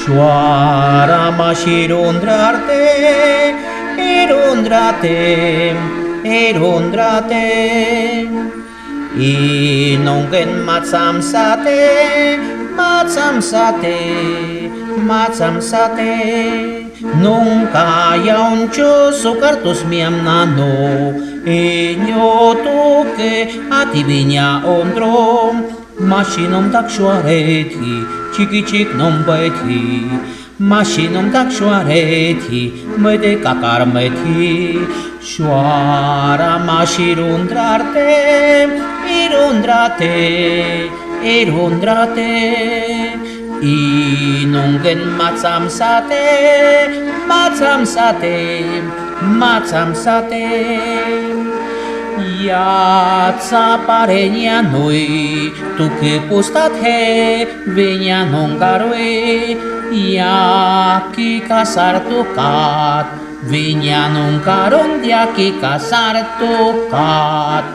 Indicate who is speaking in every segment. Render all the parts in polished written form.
Speaker 1: Șoara și irundrate, inongen matsam sate, nunca yauncho socartos miam nano, inyotuke ativinia ondro, machinom tak șoareti, chic nom băti, machinom tak șoareti, măde cacarmeti, șoara irundrate, inungen matsam sate, Iața parenia noi, tu che pustat he, venia non garoi, ia chi casar tocat, venia non carondia chi casar tocat.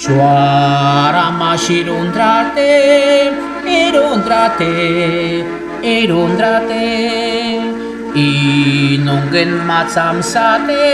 Speaker 1: Șoara irundrate, inungen matsam sate,